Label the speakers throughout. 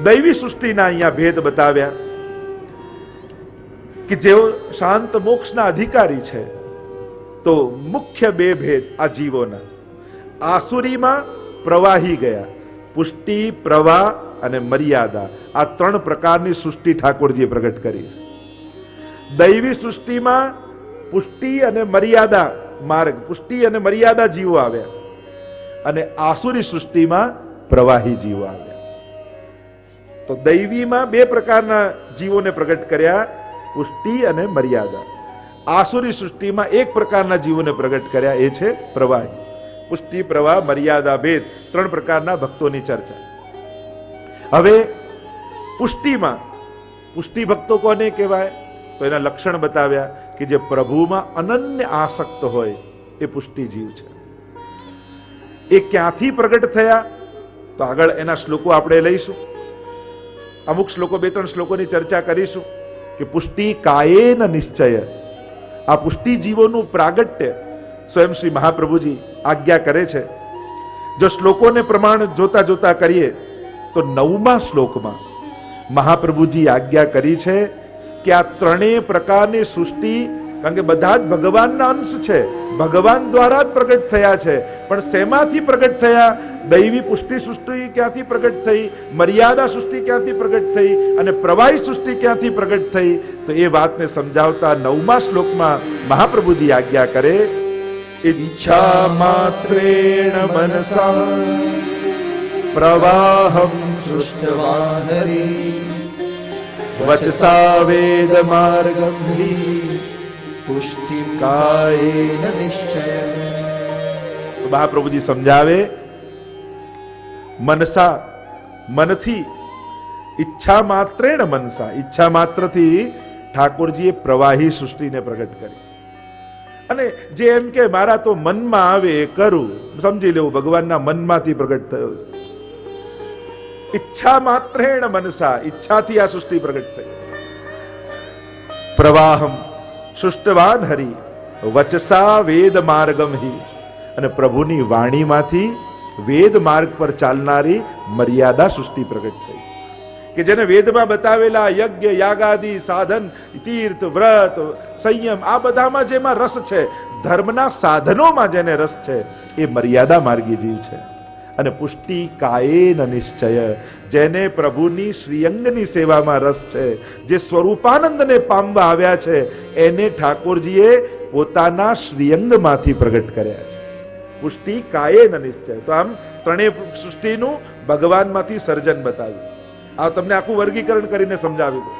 Speaker 1: દૈવી સૃષ્ટિના અહીંયા ભેદ બતાવ્યા કે જેઓ શાંત મોક્ષના અધિકારી છે, તો મુખ્ય બે ભેદ આ જીવોના. આસુરીમાં પ્રવાહી ગયા, પુષ્ટિ, પ્રવાહ અને મર્યાદા, આ ત્રણ પ્રકારની સૃષ્ટિ ઠાકોરજીએ પ્રગટ કરી છે. દૈવી સૃષ્ટિમાં પુષ્ટિ અને મર્યાદા માર્ગ, પુષ્ટિ અને મર્યાદા જીવો આવ્યા, અને આસુરી સૃષ્ટિમાં પ્રવાહી જીવો આવ્યા. તો દૈવીમાં બે પ્રકારના જીવોને પ્રગટ કર્યા, પુષ્ટિ અને મર્યાદા. આસુરી સૃષ્ટિમાં એક પ્રકારના જીવોને પ્રગટ કર્યા, એ છે પ્રવાહી. પુષ્ટિ, પ્રવાહ, મર્યાદા ભેદ, ત્રણ પ્રકારના ભક્તોની ચર્ચા. હવે પુષ્ટિમાં, પુષ્ટિ ભક્તો કોને કહેવાય? તો એના લક્ષણ બતાવ્યા કે જે પ્રભુમાં અનન્ય આસક્ત હોય એ પુષ્ટિ જીવ છે. એ ક્યાંથી પ્રગટ થયા? તો આગળ એના શ્લોકો આપણે લઈશું. અમુક શ્લોકો, બે ત્રણ શ્લોકોની ચર્ચા કરીશું કે પુષ્ટિ કાયેન નિશ્ચય. આ પુષ્ટિ જીવોનું પ્રાગટ્ય સ્વયં શ્રી મહાપ્રભુજી આજ્ઞા કરે છે. જો શ્લોકોને પ્રમાણ જોતા જોતા કરીએ તો 9મા શ્લોકમાં મહાપ્રભુજી આજ્ઞા કરી છે કે આ ત્રણેય પ્રકારની સૃષ્ટિ, કારણ કે બધા જ ભગવાનના અંશ છે, ભગવાન દ્વારા જ પ્રગટ થયા છે, પણ શેમાંથી પ્રગટ થયા? દૈવી પુષ્ટિ સૃષ્ટિ ક્યાંથી પ્રગટ થઈ, મર્યાદા સૃષ્ટિ ક્યાંથી પ્રગટ થઈ, અને પ્રવાહી સૃષ્ટિ ક્યાંથી પ્રગટ થઈ? તો એ વાતને સમજાવતા 9મા શ્લોકમાં મહાપ્રભુજી આજ્ઞા કરે, ઈચ્છા માત્રેણ મનસા પ્રવાહમ સૃષ્ટવાન હરિ વચસા વેદ માર્ગમ હિ પુષ્ટિ કાયેન નિશ્ચય. મહાપ્રભુજી સમજાવે, મનસા, મનથી, ઈચ્છા માત્રેણ મનસા, ઈચ્છા માત્રથી ઠાકોરજીએ પ્રવાહી સૃષ્ટિને પ્રગટ કરી. અને જે એમ કે મારા તો મનમાં આવે એ કરું, સમજી લેવું ભગવાનના મનમાંથી પ્રગટ થયો છે. ઈચ્છા માત્રેણ મનસા, ઈચ્છાથી આ સૃષ્ટિ પ્રગટ થઈ. પ્રવાહમ સૃષ્ટવાન હરિ વચસા વેદ માર્ગમ હિ, અને પ્રભુની વાણીમાંથી વેદ માર્ગ પર ચાલનારી મર્યાદા સૃષ્ટિ પ્રગટ થઈ. કે જેને વેદમાં બતાવેલા યજ્ઞ, યાગાદિ, સાધન, તીર્થ, વ્રત, સંયમ, આ બધામાં જેમાં રસ છે, ધર્મના સાધનોમાં જેને રસ છે, એ મર્યાદા માર્ગી જીવ છે. અને પુષ્ટિ કાયેન નિશ્ચય, જેને પ્રભુની શ્રીઅંગની સેવામાં રસ છે, જે સ્વરૂપાનંદને પામવા આવ્યા છે, એને ઠાકોરજીએ પોતાના શ્રીઅંગમાંથી પ્રગટ કર્યા છે. પુષ્ટિ કાયેન નિશ્ચય. તો આમ ત્રણેય સૃષ્ટિનું ભગવાનમાંથી સર્જન બતાવ્યું. આ તમને આખું વર્ગીકરણ કરીને સમજાવી દો.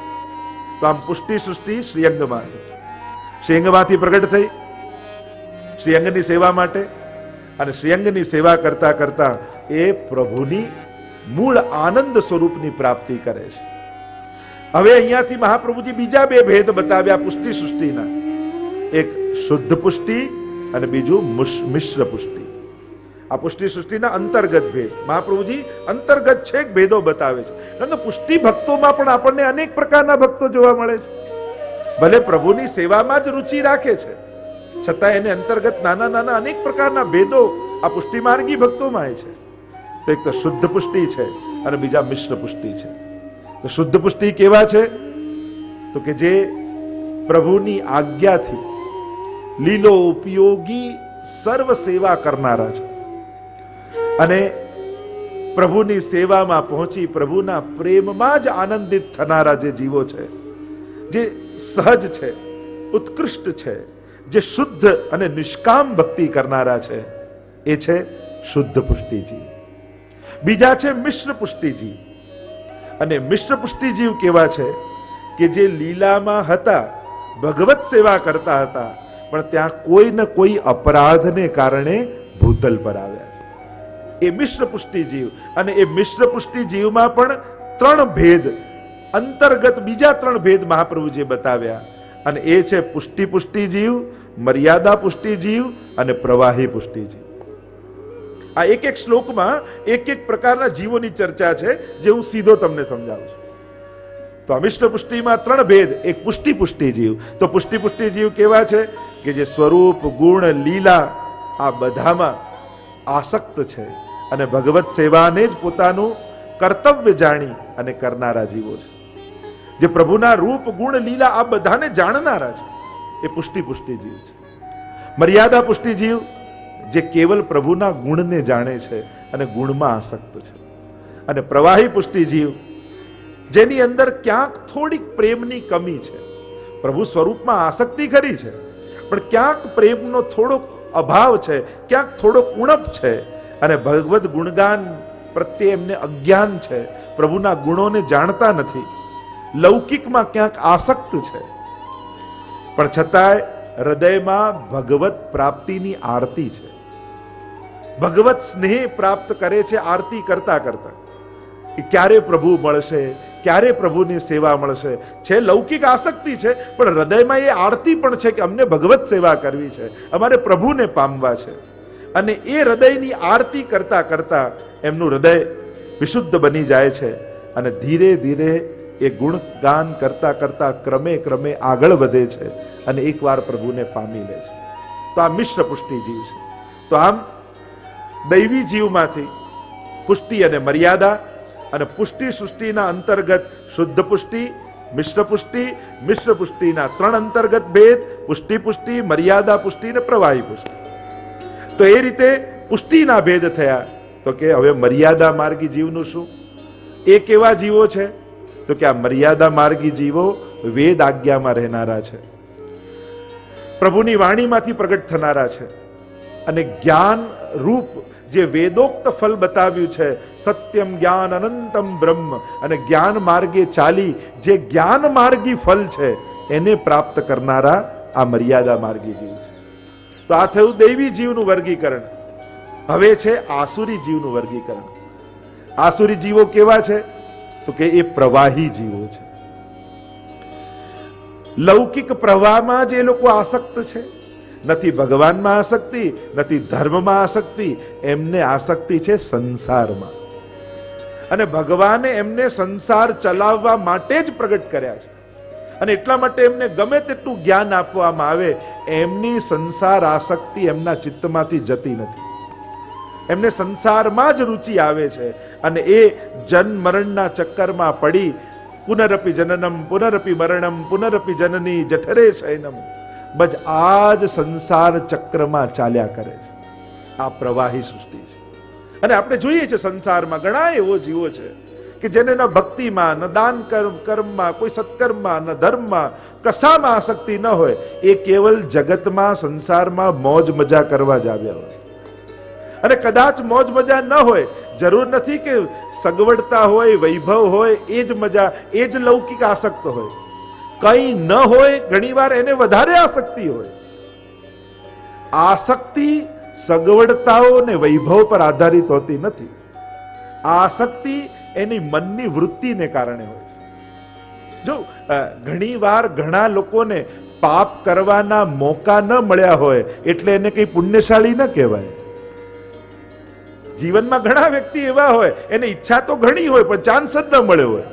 Speaker 1: તો આમ પુષ્ટિ સૃષ્ટિ શ્રીઅંગમાંથી, શ્રીઅંગમાંથી પ્રગટ થઈ શ્રીઅંગની સેવા માટે, અને શ્રીઅંગની સેવા કરતા કરતા એ પ્રભુની મૂળ આનંદ સ્વરૂપની પ્રાપ્તિ કરે છે. હવે અહીંયાથી મહાપ્રભુજી બીજા બે ભેદ બતાવ્યા પુષ્ટિ સૃષ્ટિના, એક શુદ્ધ પુષ્ટિ અને બીજું મિશ્ર પુષ્ટિ. આ પુષ્ટિ સૃષ્ટિના અંતર્ગત ભેદ મહાપ્રભુજી અંતર્ગત છેક ભેદો બતાવે છે. કારણ કે પુષ્ટિ ભક્તોમાં પણ આપણને અનેક પ્રકારના ભક્તો જોવા મળે છે. ભલે પ્રભુની સેવામાં જ રુચિ રાખે છે, છતાં એને અંતર્ગત નાના નાના અનેક પ્રકારના ભેદો આ પુષ્ટિ માર્ગી ભક્તોમાં છે. તો એક તો શુદ્ધ પુષ્ટિ છે અને બીજા મિશ્ર પુષ્ટિ છે. તો શુદ્ધ પુષ્ટિ કેવા છે? તો કે જે પ્રભુની આજ્ઞાથી લીલો ઉપયોગી સર્વ સેવા કરનારા છે, અને પ્રભુની સેવામાં પહોંચી પ્રભુના પ્રેમમાં જ આનંદિત થનારા જે જીવો છે, જે સહજ છે, ઉત્કૃષ્ટ છે, જે શુદ્ધ અને નિષ્કામ ભક્તિ કરનારા છે, એ છે શુદ્ધ પુષ્ટિજીવ. બીજા છે મિશ્ર પુષ્ટિજીવ. અને મિશ્ર પુષ્ટિજીવ કેવા છે? કે જે લીલામાં હતા, ભગવત સેવા કરતા હતા, પણ ત્યાં કોઈ ને કોઈ અપરાધને કારણે ભૂતલ પર આવ્યા. એ મિશ્ર પુષ્ટિ જીવ. અને એ મિશ્ર પુષ્ટિ જીવમાં પણ ત્રણ ભેદ અંતર્ગત, બીજા ત્રણ ભેદ મહાપ્રભુજીએ બતાવ્યા. અને એ છે પુષ્ટિ પુષ્ટિ જીવ, મર્યાદા પુષ્ટિ જીવ અને પ્રવાહી પુષ્ટિ જીવ. આ એક એક શ્લોકમાં એક એક પ્રકારના જીવોની ચર્ચા છે, જે હું સીધો તમને સમજાવું છું. તો આ મિશ્ર પુષ્ટિમાં ત્રણ ભેદ. એક પુષ્ટિ પુષ્ટિ જીવ. તો પુષ્ટિ પુષ્ટિ જીવ કેવા છે? કે જે સ્વરૂપ, ગુણ, લીલા આ બધામાં આસક્ત છે, અને ભગવત સેવાને જ પોતાનું કર્તવ્ય જાણી અને કરનારા જીવો છે. જે પ્રભુના રૂપ ગુણ લીલા આ બધાને જાણનારા છે એ પુષ્ટિ જીવ છે. મર્યાદા પુષ્ટિ જીવ જે કેવલ પ્રભુના ગુણને જાણે છે અને ગુણમાં આસક્ત છે. અને પ્રવાહી પુષ્ટિ જીવ જેની અંદર ક્યાંક થોડીક પ્રેમની કમી છે. પ્રભુ સ્વરૂપમાં આસક્તિ ખરી છે, પણ ક્યાંક પ્રેમનો થોડોક અભાવ છે, ક્યાંક થોડોક ઉણપ છે, અને ભગવદ ગુણગાન પ્રત્યે એમને અજ્ઞાન છે, પ્રભુના ગુણોને જાણતા નથી, લૌકિકમાં ક્યાંક આસક્ત છે, પણ છતાંય હૃદયમાં ભગવત પ્રાપ્તિની આરતી છે. ભગવત સ્નેહ પ્રાપ્ત કરે છે આરતી કરતા કરતા, કે ક્યારે પ્રભુ મળશે, ક્યારે પ્રભુની સેવા મળશે. છે લૌકિક આસક્તિ છે, પણ હૃદયમાં એ આરતી પણ છે કે અમને ભગવત સેવા કરવી છે, અમારે પ્રભુને પામવા છે. અને એ હૃદયની આરતી કરતા કરતા એમનું હૃદય વિશુદ્ધ બની જાય છે અને ધીરે ધીરે એ ગુણગાન કરતા કરતા ક્રમે ક્રમે આગળ વધે છે અને એકવાર પ્રભુને પામી લે છે. તો આ મિશ્ર પુષ્ટિ જીવ છે. તો આમ દૈવી જીવમાંથી પુષ્ટિ અને મર્યાદા, અને પુષ્ટિ સૃષ્ટિના અંતર્ગત શુદ્ધ પુષ્ટિ, મિશ્ર પુષ્ટિના 3 અંતર્ગત ભેદ: પુષ્ટિ, મર્યાદા પુષ્ટિ અને પ્રવાહી પુષ્ટિ. તો એ રીતે પુષ્ટિના ભેદ થયા. તો કે હવે મર્યાદા માર્ગી જીવનું શું? એ કેવા જીવો છે? તો કે આ મર્યાદા માર્ગી જીવો વેદ આજ્ઞામાં રહેનારા છે, પ્રભુની વાણીમાંથી પ્રગટ થનારા છે, અને જ્ઞાન રૂપ જે વેદોક્ત ફલ બતાવ્યું છે, સત્યમ જ્ઞાન અનંતમ બ્રહ્મ, અને જ્ઞાન માર્ગે ચાલી જે જ્ઞાન માર્ગી ફલ છે એને પ્રાપ્ત કરનારા આ મર્યાદા માર્ગી જીવ છે. તો આ થયું દૈવી જીવનું વર્ગીકરણ. હવે છે આસુરી જીવનું વર્ગીકરણ. આસુરી જીવો કેવા છે? તો કે એ પ્રવાહી જીવો છે. લૌકિક પ્રવાહમાં જે લોકો આસક્ત છે, નથી ભગવાનમાં આસક્તિ, નથી ધર્મમાં આસક્તિ, એમને આસક્તિ છે સંસારમાં. અને ભગવાને એમને સંસાર ચલાવવા માટે જ પ્રગટ કર્યા છે, અને એટલા માટે એમને ગમે તેટલું જ્ઞાન આપવામાં આવે, એમની સંસાર આસક્તિ એમના ચિત્તમાંથી જતી નથી. એમને સંસારમાં જ રુચિ આવે છે, અને એ જન્મ મરણના ચક્કરમાં પડી પુનરપી જનનમ પુનરપી મરણમ પુનરપી જનની જઠરે શયનમ, બસ આ જ સંસાર ચક્રમાં ચાલ્યા કરે છે. આ પ્રવાહી સૃષ્ટિ છે. અને આપણે જોઈએ છે સંસારમાં ઘણા એવો જીવો છે કે જેને ન ભક્તિમાં, ન દાન કર્મમાં, કોઈ સત્કર્મમાં, ન ધર્મમાં, કશામાં આસક્તિ ન હોય. એ કેવલ જગતમાં, સંસારમાં મોજ મજા કરવા જ આવ્યા હોય. અને કદાચ મોજ મજા ન હોય, જરૂર નથી કે સગવડતા હોય, વૈભવ હોય, એ જ મજા, એ જ લૌકિક આસક્ત હોય. કઈ ન હોય, ઘણીવાર એને વધારે આસક્તિ હોય. આસક્તિ સગવડતાઓ ને વૈભવ પર આધારિત હોતી નથી. આસક્તિ એની મનની વૃત્તિને કારણે હોય છે. જો ઘણીવાર ઘણા લોકોને પાપ કરવાના મોકા ન મળ્યા હોય એટલે એને કઈ પુણ્યશાળી ન કહેવાય. જીવનમાં ઘણા વ્યક્તિ એવા હોય, એને ઈચ્છા તો ઘણી હોય પણ ચાન્સ જ ન મળ્યો હોય.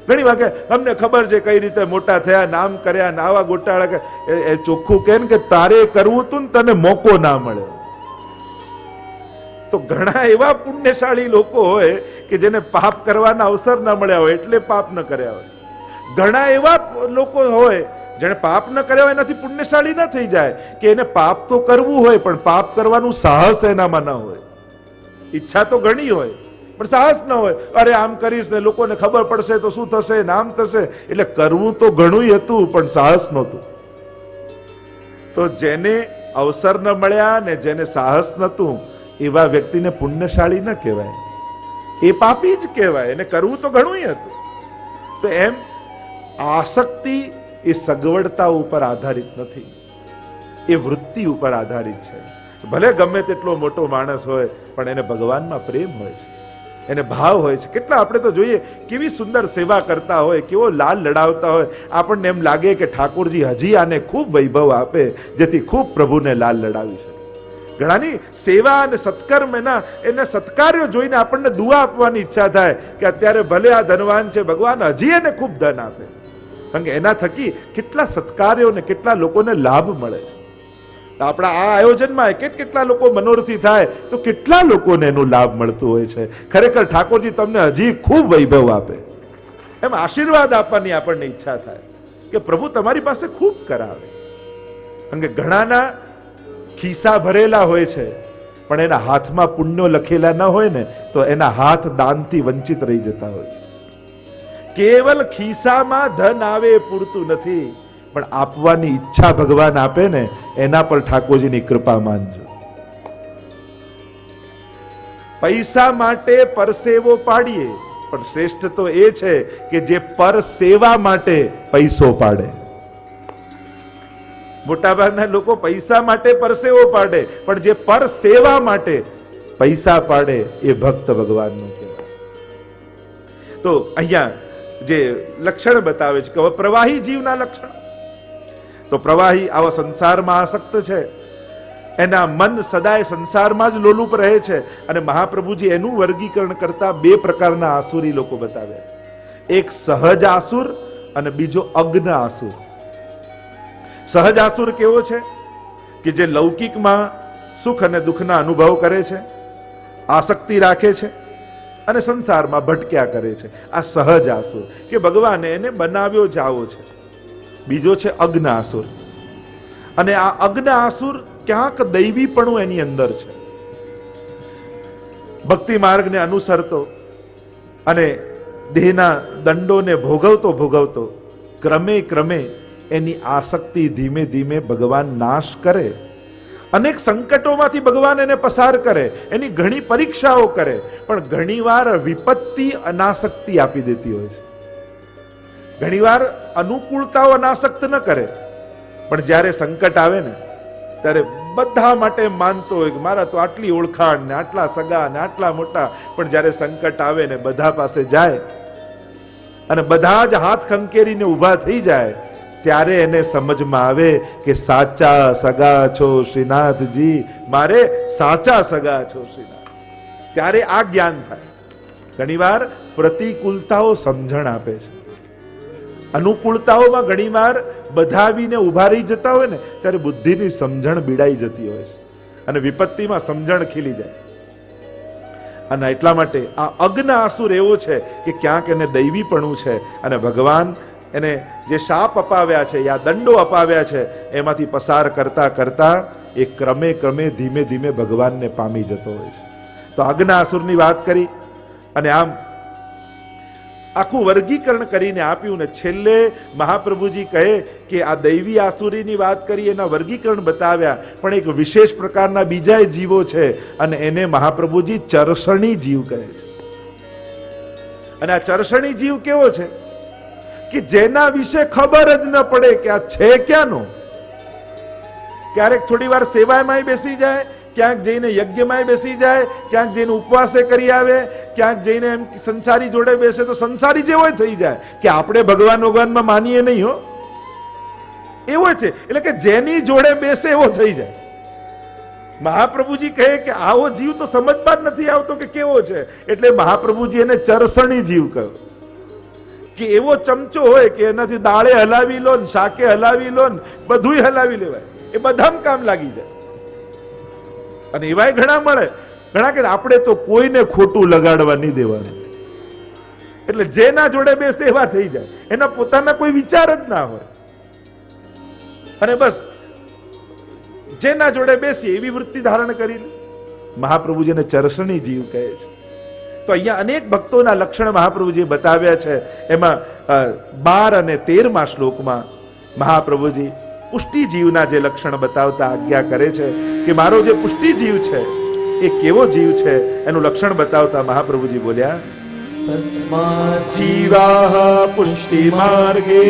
Speaker 1: ઘણી વાર અમને ખબર છે કઈ રીતે મોટા થયા, નામ કર્યા, નાવા ગોટાળા, એ ચોખ્ખું કે ને કે તારે કરવું તું ને તને મોકો ના મળ્યો. તો ઘણા એવા પુણ્યશાળી લોકો હોય કે જેને પાપ કરવાના અવસર ના મળ્યા હોય એટલે પાપ ન કર્યા હોય. ઘણા એવા લોકો હોય જેને પાપ ન કર્યા હોય એનાથી પુણ્યશાળી ન થઈ જાય કે એને પાપ તો કરવું હોય પણ પાપ કરવાનું સાહસ એનામાં ન હોય. ઈચ્છા તો ઘણી હોય પણ સાહસ ન હોય. અરે આમ કરીશ ને લોકોને ખબર પડશે તો શું થશે, નામ થશે, એટલે કરવું તો ઘણું હતું પણ સાહસ નહોતું. તો જેને અવસર ન મળ્યા ને જેને સાહસ નહોતું એવા વ્યક્તિને પુણ્યશાળી ન કહેવાય, એ પાપી જ કહેવાય. એને કરવું તો ઘણું હતું. તો એમ આસક્તિ એ સગવડતા ઉપર આધારિત નથી, એ વૃત્તિ ઉપર આધારિત છે. ભલે ગમે તેટલો મોટો માણસ હોય પણ એને ભગવાનમાં પ્રેમ હોય છે, એને ભાવ હોય છે. કેટલા આપણે તો જોઈએ કેવી સુંદર સેવા કરતા હોય, કેવો લાલ લડાવતા હોય. આપણને એમ લાગે કે ઠાકોરજી હજી આને ખૂબ વૈભવ આપે જેથી ખૂબ પ્રભુને લાલ લડાવી શકે. ઘણાની સેવા અને સત્કર્મ એના સત્કાર્યો જોઈને આપણને દુઆ આપવાની ઈચ્છા થાય કે અત્યારે ભલે આ ધનવાન છે, ભગવાન હજી એને ખૂબ ધન આપે, કારણ કે એના થકી કેટલા સત્કાર્યો ને કેટલા લોકોને લાભ મળે છે. આપણા આ આયોજનમાં કેટલા લોકો મનોરથી થાય તો કેટલા લોકોને એનો લાભ મળતું હોય છે. ખરેખર ઠાકોરજી તમને હજી ખૂબ વૈભવ આપે, એમ આશીર્વાદ આપવાની આપણને ઈચ્છા થાય કે પ્રભુ તમારી પાસે ખૂબ કરાવે. કારણ કે ઘણાના ખિસ્સા ભરેલા હોય છે પણ એના હાથમાં પુણ્યો લખેલા ન હોય ને તો એના હાથ દાનથી વંચિત રહી જતા હોય છે. કેવલ ખિસ્સામાં ધન આવે પૂરતું નથી, પણ આપવાની ઈચ્છા ભગવાન આપે ને એના પર ઠાકોરજીની કૃપા માનજો. પૈસા માટે પરસેવો પાડીએ, પણ શ્રેષ્ઠ તો એ છે કે જે પર સેવા માટે પૈસો પાડે. મોટાભાગના લોકો પૈસા માટે પરસેવો પાડે, પણ જે પર સેવા માટે પૈસા પાડે એ ભક્ત ભગવાનનું કહેવાય. તો અહીંયા જે લક્ષણ બતાવે છે કે પ્રવાહી જીવના લક્ષણ, તો પ્રવાહી આવા સંસારમાં આસક્ત છે, એના મન સદાય સંસારમાં જ લોલુપ રહે છે. અને મહાપ્રભુજી એનું વર્ગીકરણ કરતા બે પ્રકારના આસુરી લોકો બતાવ્યા. એક સહજ આસુર અને બીજો અગ્ન આસુર. સહજ આસુર કેવો છે કે જે લૌકિકમાં સુખ અને દુઃખના અનુભવ કરે છે, આસક્તિ રાખે છે અને સંસારમાં ભટક્યા કરે છે. આ સહજ આસુર કે ભગવાને એને બનાવ્યો જ આવો છે. બીજો છે અગ્ન આસુર, અને આ અગ્ન આસુર ક્યાંક દૈવીપણું એની અંદર છે. ભક્તિ માર્ગને અનુસરતો અને દેહના દંડોને ભોગવતો ભોગવતો ક્રમે ક્રમે એની આસક્તિ ધીમે ધીમે ભગવાન નાશ કરે. અનેક સંકટોમાંથી ભગવાન એને પસાર કરે, એની ઘણી પરીક્ષાઓ કરે, પણ ઘણીવાર વિપત્તિ અનાસક્તિ આપી દેતી હોય છે. ઘણીવાર અનુકૂળતાઓ અનાસક્ત ન કરે, પણ જ્યારે સંકટ આવે ને ત્યારે બધા માટે માનતો હોય કે મારા તો આટલી ઓળખાણ ને આટલા સગા ને આટલા મોટા, પણ જ્યારે સંકટ આવે ને બધા પાસે જાય અને બધા જ હાથ ખંકેરીને ઊભા થઈ જાય, ત્યારે એને સમજમાં આવે કે સાચા સગા છો શ્રીનાથજી, મારે સાચા સગા છો શ્રીનાથ. ત્યારે આ જ્ઞાન થાય. ઘણીવાર પ્રતિકૂળતાઓ સમજણ આપે છે, અનુકૂળતાઓમાં ઘણીવાર બધાવીને ઉભા રહી જતા હોય ને ત્યારે બુદ્ધિની સમજણ બીડાઈ જતી હોય છે અને વિપત્તિમાં સમજણ ખીલી જાય. અને એટલા માટે આ અગ્ન આસુર એવો છે કે ક્યાંક એને દૈવીપણું છે અને ભગવાન એને જે શાપ અપાવ્યા છે યા દંડો અપાવ્યા છે એમાંથી પસાર કરતા કરતા એ ક્રમે ક્રમે ધીમે ધીમે ભગવાનને પામી જતો હોય છે. તો અગ્ન આસુરની વાત કરી અને આમ આખું વર્ગીકરણ કરીને આપ્યું ને છેલ્લે મહાપ્રભુજી કહે કે આ દૈવી આસુરીની વાત કરી, એના વર્ગીકરણ બતાવ્યા, પણ એક વિશેષ પ્રકારના બીજા જીવો છે અને એને મહાપ્રભુજી ચરસણી જીવ કહે છે. અને આ ચરસણી જીવ કેવો છે કે જેના વિશે ખબર જ ન પડે કે આ છે ક્યાંનો. ક્યારેક થોડી વાર સેવાયમાં બેસી જાય, ક્યાંક જઈને યજ્ઞમાં બેસી જાય, ક્યાંક જઈને ઉપવાસે કરી આવે, ક્યાંક જઈને એમ સંસારી જોડે બેસે તો સંસારી જેવો થઈ જાય કે આપણે ભગવાન ભગવાનમાં માનીએ નહીં હો, એવો છે. એટલે કે જેની જોડે બેસે એવો થઈ જાય. મહાપ્રભુજી કહે કે આવો જીવ તો સમજમાં જ નથી આવતો કે કેવો છે, એટલે મહાપ્રભુજી એને ચરસણી જીવ કહ્યો કે એવો ચમચો હોય કે એનાથી દાળે હલાવી લો ને શાકે હલાવી લો ને બધુંય હલાવી લેવાય, એ બધામાં કામ લાગી જાય. અને એવાય ઘણા મળે, ઘણા કે આપણે તો કોઈને ખોટું લગાડવા નહીં દેવાનું, એટલે જેના જોડે બેસે એવા થઈ જાય, એના પોતાના કોઈ વિચાર જ ના હોય અને બસ જેના જોડે બેસી એવી વૃત્તિ ધારણ કરી લે. મહાપ્રભુજીને ચરસણી જીવ કહે છે. તો અહીંયા અનેક ભક્તોના લક્ષણ મહાપ્રભુજીએ બતાવ્યા છે. એમાં 12 અને 13મા શ્લોકમાં મહાપ્રભુજી પુષ્ટિ જીવના જે લક્ષણ બતાવતા આજ્ઞા કરે છે કે મારો જે પુષ્ટિ જીવ છે એ કેવો જીવ છે એનું લક્ષણ બતાવતા મહાપ્રભુજી બોલ્યા, તસ્માત જીવાહ પુષ્ટિ માર્ગે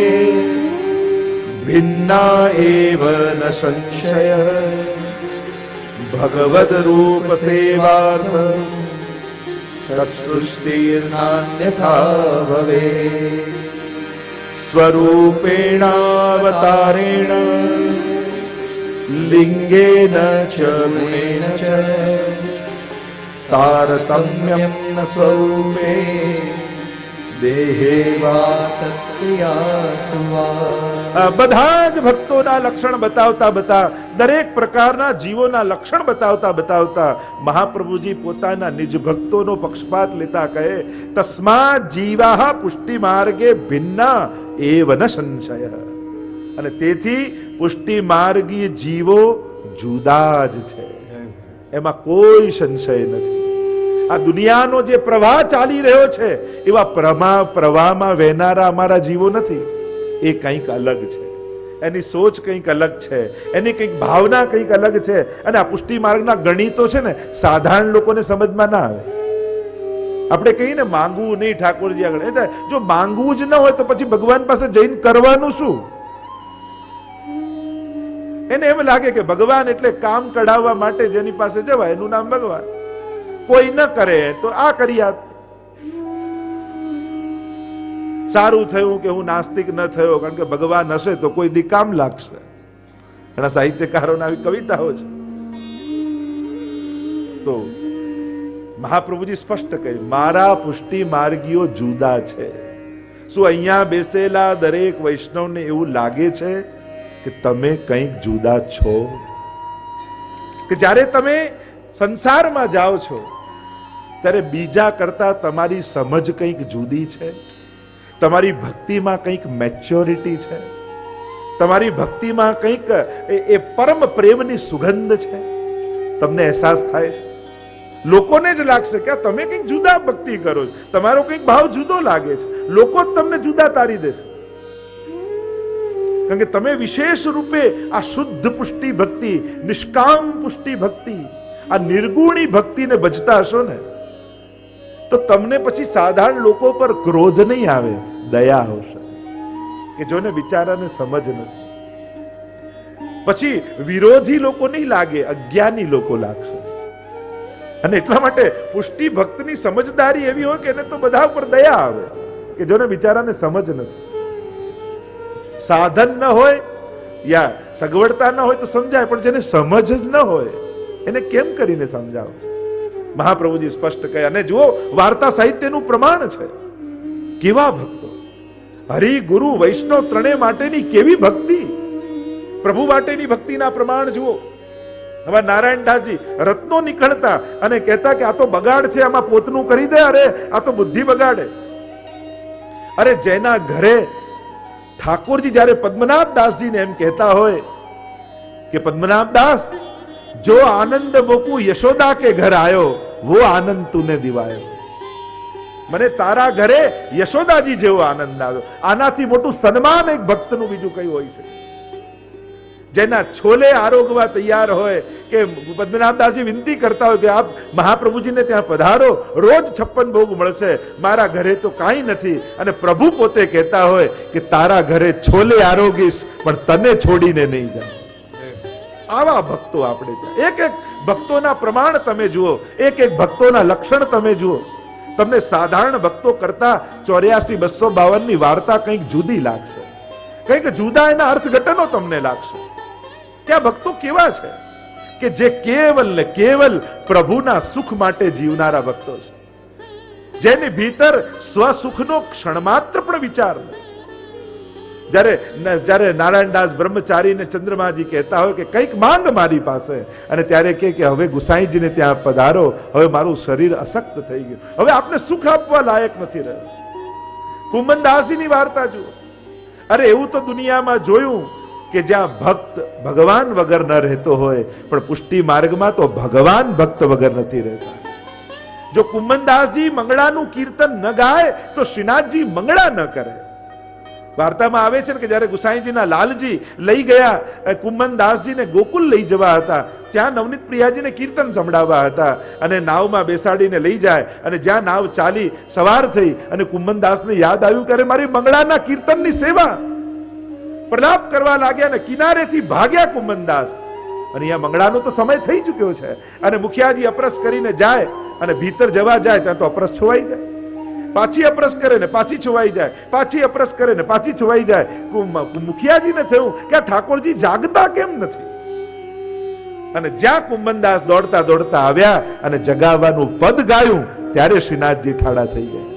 Speaker 1: ભિન્ના એવ ન સંશય ભગવદ રૂપ સેવાર્થ તત્સૃષ્ટિર્નાન્યથા ભવે સ્વરૂપેણાવતારેણ લિંગેન ચ ગુણેન ચ તારતમ્યં ન સ્વરૂપે દેહે વા
Speaker 2: ક્રિયા સુવા.
Speaker 1: બધા જ ભક્તોના લક્ષણ બતાવતા દરેક પ્રકારના જીવોના લક્ષણ બતાવતા મહાપ્રભુજી પોતાના નિજ ભક્તોનો પક્ષપાત લેતા કહે, તસ્માત જીવાહ પુષ્ટિ માર્ગે ભિન્ના એવ ન સંશય. અને તેથી પુષ્ટિ માર્ગી જીવો જુદા જ છે, એમાં કોઈ સંશય નથી. આ દુનિયાનો જે પ્રવાહ ચાલી રહ્યો છે એવા પ્રવાહમાં વહેનારા અમારા જીવો નથી. એ કંઈક અલગ છે, એની સોચ કંઈક અલગ છે, એની કંઈક ભાવના કંઈક અલગ છે. અને આ પુષ્ટિ માર્ગના ગણિતો છે ને સાધારણ લોકોને સમજમાં ના આવે. આપણે કહીએ ને માંગવું નહીં ઠાકોરજી આગળ, જો માંગવું જ ન હોય તો પછી ભગવાન પાસે જઈને કરવાનું શું? એને એમ લાગે કે ભગવાન એટલે કામ કઢાવવા માટે જેની પાસે જવાય એનું નામ ભગવાન. કોઈ ન કરે તો આ કરી આપ. સારું થયું કે હું નાસ્તિક ન થયો, કારણ કે ભગવાન હશે તો કોઈ દી કામ લાગશે. ઘણા સાહિત્યકારોના આવી કવિતાઓ છે. તો મહાપ્રભુજી સ્પષ્ટ કહે, મારા પુષ્ટિ માર્ગીઓ જુદા છે. શું અહીંયા બેસેલા દરેક વૈષ્ણવને એવું લાગે છે કે તમે કંઈક જુદા છો? કે જ્યારે તમે સંસારમાં જાઓ છો ત્યારે બીજા કરતા તમારી સમજ કંઈક જુદી છે, તમારી ભક્તિમાં કંઈક મેચ્યોરિટી છે, તમારી ભક્તિમાં કંઈક એ પરમ પ્રેમની સુગંધ છે, તમને અહેસાસ થાય છે. લોકોને જ લાગશે કે તમે કંઈક જુદા ભક્તિ કરો છો, તમારો કંઈક ભાવ જુદો લાગે છે. લોકો જ તમને જુદા તારી દેશે, કારણ કે તમે વિશેષ રૂપે આ શુદ્ધ પુષ્ટિ ભક્તિ, નિષ્કામ પુષ્ટિ ભક્તિ, આ નિર્ગુણી ભક્તિને ભજતા હશો ને, તો તમને પછી સાધારણ લોકો પર ક્રોધ નહીં આવે, દયા આવશે કે જોને બિચારાને સમજ નથી. પછી વિરોધી લોકો નહીં લાગે, અજ્ઞાની લોકો લાગશે. અને એટલા માટે પુષ્ટિ ભક્તની સમજદારી એવી હોય કે એને તો બધા ઉપર દયા આવે કે જોને બિચારાને સમજ નથી. સાધન ન હોય યા સગવડતા ન હોય તો સમજાય, પણ જેને સમજ જ ન હોય એને કેમ કરીને સમજાવો? મહાપ્રભુજી સ્પષ્ટ કહે. અને જુઓ, વાર્તા સાહિત્યનું પ્રમાણ છે. કેવા ભક્તો, હરિ ગુરુ વૈષ્ણવ ત્રણેય માટેની કેવી ભક્તિ, પ્રભુ માટેની ભક્તિના પ્રમાણ જુઓ. હવે નારાયણદાસજી રત્નો નીકળતા અને કહેતા કે આ તો બગાડ છે, આમાં પોતનું કરી દે, અરે આ તો બુદ્ધિ બગાડે. અરે જેના ઘરે ઠાકોરજી જ્યારે પદ્મનાભ દાસજીને એમ કહેતા હોય કે પદ્મનાભ દાસ, જો આનંદ મોકુ યશોદા કે ઘર આયો, वो आनंद तूने दिवायो. મને તારા ઘરે યશોદાજી જેવો આનંદ આવ્યો. આનાથી મોટું સન્માન એક ભક્તનું બીજું કઈ હોય છે? જેના છોલે આરોગવા તૈયાર હોય કે પદ્મનાભદાસજી વિનંતી કરતા હોય કે આપ મહાપ્રભુજીને ત્યાં પધારો, રોજ 56 ભોગ મળશે, મારા ઘરે તો કાંઈ નથી. અને પ્રભુ પોતે કહેતા હોય કે તારા ઘરે છોલે આરોગીશ પણ તને છોડીને નહીં જાય. આવા ભક્તો આપણે, એક એક ભક્તોના પ્રમાણ તમે જુઓ, એક એક ભક્તોના લક્ષણ તમે જુઓ, તમને સાધારણ ભક્તો કરતા 84-252 ની વાર્તા કંઈક જુદી લાગશે, કંઈક જુદા એના અર્થઘટનો તમને લાગશે. ત્યાં ભક્તો કેવા છે કે જે કેવલ ને કેવલ પ્રભુના સુખ માટે જીવનારા ભક્તો છે, જેની ભીતર સ્વસુખનો ક્ષણ માત્ર પણ વિચાર નથી. જ્યારે નારાયણદાસ બ્રહ્મચારીને ચંદ્રમાજી કહેતા હોય કે કંઈક માંગ મારી પાસે, અને ત્યારે કે હવે ગુસાઈજીને ત્યાં પધારો, હવે મારું શરીર અશક્ત થઈ ગયું, હવે આપને સુખ આપવા લાયક નથી રહ્યો. કુંભનદાસજીની વાર્તા જુઓ. અરે એવું તો દુનિયામાં જોયું કે જ્યાં ભક્ત ભગવાન વગર ન રહેતો હોય, પણ પુષ્ટિ માર્ગમાં તો ભગવાન ભક્ત વગર નથી રહેતા. જો કુંભનદાસજી મંગળાનું કીર્તન ન ગાય તો શ્રીનાથજી મંગળા ન કરે. વાર્તામાં આવે છે કે જ્યારે ગુસાઈજીના લાલજી લઈ ગયા કુંભનદાસજીને ગોકુલ લઈ જવા હતા, ત્યાં નવનીત પ્રિયાજીને કીર્તન સંભળાવવા હતા, અને નાવમાં બેસાડીને લઈ જાય, અને જ્યાં નાવ ચાલી સવાર થઈ અને કુંભનદાસને યાદ આવ્યું કે અરે મારી મંગળાના કીર્તનની સેવા, પ્રલાપ કરવા લાગ્યા અને કિનારેથી ભાગ્યા કુંભનદાસ. અને અહીંયા મંગળાનો તો સમય થઈ ચુક્યો છે, અને મુખિયાજી અપરસ કરીને જાય અને ભીતર જવા જાય ત્યાં તો અપરસ છોવાઈ જાય, પાછી અપરસ કરે ને પાછી છોવાઈ જાય, પાછી અપરસ કરે ને પાછી છોવાઈ જાય. મુખિયાજીને થયું કે આ ઠાકોરજી જાગતા કેમ નથી? અને જ્યાં કુંભનદાસ દોડતા દોડતા આવ્યા અને જગાવવાનું પદ ગાયું, ત્યારે શ્રીનાથજી ઠાડા થઈ ગયા.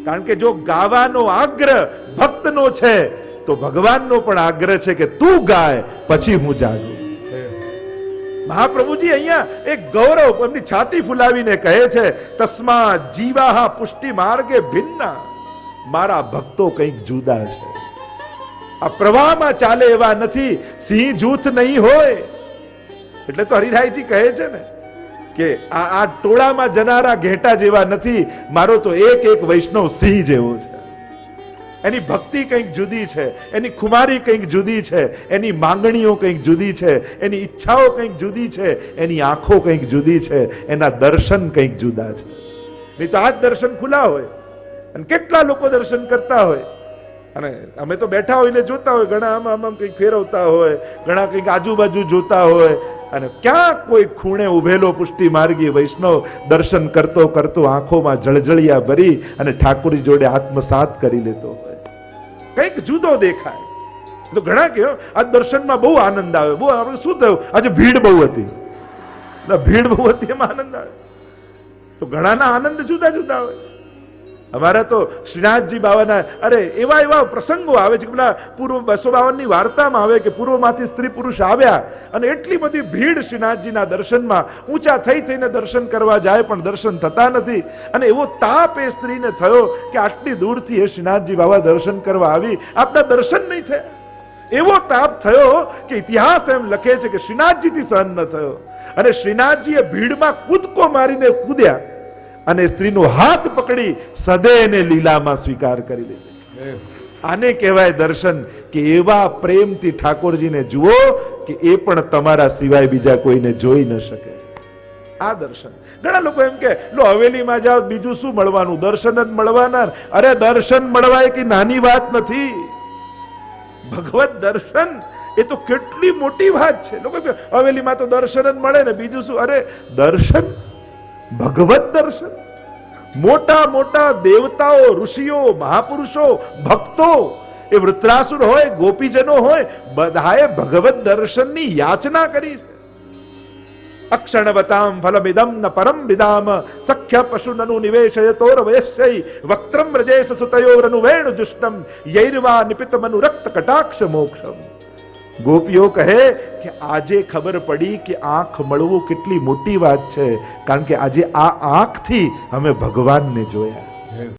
Speaker 1: કારણ કે જો ગાવાનો આગ્રહ ભક્તનો છે તો ભગવાનનો પણ આગ્રહ છે કે તું ગાય પછી હું જાગું. મહાપ્રભુજી અહીંયા એક ગૌરવ એમની છાતી ફુલાવીને કહે છે, તસ્મા જીવાહા પુષ્ટિ માર્ગે ભિન્ના. મારા ભક્તો કંઈક જુદા છે, આ પ્રવાહમાં ચાલે એવા નથી, સિંહ જૂથ નહીં હોય. એટલે તો હરિરાયજી કહે છે ને કે આ ટોળામાં જનારા ઘેટા જેવા નથી, મારો તો એક એક વૈષ્ણવ સિંહ જેવો છે. એની ભક્તિ કંઈક જુદી છે, એની ખુમારી કંઈક જુદી છે, એની માંગણીઓ કંઈક જુદી છે, એની ઈચ્છાઓ કંઈક જુદી છે, એની આંખો કંઈક જુદી છે, એના દર્શન કંઈક જુદા છે. નહીં તો આ જ દર્શન ખુલ્લા હોય અને કેટલા લોકો દર્શન કરતા હોય, અને અમે તો બેઠા હોય ને જોતા હોય, ઘણા આમ કંઈક ફેરવતા હોય, ઘણા કંઈક આજુબાજુ જોતા હોય, અને ક્યાં કોઈ ખૂણે ઉભેલો પુષ્ટિ માર્ગી વૈષ્ણવ દર્શન કરતો કરતો આંખોમાં જળજળિયા ભરી અને ઠાકોરજી જોડે આત્મસાત કરી લેતો હોય. કંઈક જુદો દેખાય. તો ઘણા કહે આ દર્શનમાં બહુ આનંદ આવે, બહુ આપણે શું થયું આજે ભીડ બહુ હતી, ભીડ બહુ હતી એમાં આનંદ આવે. તો ઘણાના આનંદ જુદા જુદા હોય છે. અમારા તો શ્રીનાથજી બાવાના એવા એવા પ્રસંગો આવે છે કે પેલા પૂર્વ 252 વાર્તામાં આવે કે પૂર્વમાંથી સ્ત્રી પુરુષ આવ્યા અને એટલી બધી ભીડ શ્રીનાથજીના દર્શનમાં ઊંચા થઈ થઈને દર્શન કરવા જાય પણ દર્શન થતા નથી. અને એવો તાપ એ સ્ત્રીને થયો કે આટલી દૂરથી એ શ્રીનાથજી બાવા દર્શન કરવા આવી, આપના દર્શન નહીં થયા. એવો તાપ થયો કે ઇતિહાસ એમ લખે છે કે શ્રીનાથજીથી સહન ન થયો અને શ્રીનાથજીએ ભીડમાં કૂદકો મારીને કૂદ્યા અને સ્ત્રીનો હાથ પકડી સદેને લીલામાં સ્વીકાર કરી લીધી. આને કહેવાય દર્શન, કે એવા પ્રેમથી ઠાકોરજીને જુઓ કે એ પણ તમારા સિવાય બીજા કોઈને જોઈ ન શકે. આ દર્શન. ઘણા લોકો એમ કે લો હવેલીમાં જાઓ બીજું શું મળવાનું, દર્શન જ મળવાના. અરે દર્શન મળવા એ કે નાની વાત નથી. ભગવત દર્શન એ તો કેટલી મોટી વાત છે. લોકો હવેલીમાં તો દર્શન જ મળે ને બીજું શું. અરે દર્શન, ભગવત દર્શન, મોટા મોટા દેવતાઓ, ઋષિઓ, મહાપુરુષો, ભક્તો, એ વૃત્રાસુર હોય, ગોપીજનો હોય, બધાએ ભગવત દર્શનની યાચના કરી છે. અક્ષણવતામ ફલમિદમ ન પરમ વિદામ સખ્ય પશુનનુ નિવેશયતોર વયસ્ય વક્ત્રમ વ્રજેશ સુતયોરનુ વેણુ જુષ્ટમ યૈર્વા નિપિતમનુ રક્ત કટાક્ષ મોક્ષમ. ગોપીઓ કહે કે આજે ખબર પડી કે આંખ મળવું કેટલી મોટી વાત છે, કારણ કે આજે આ આંખથી અમે ભગવાનને જોયા.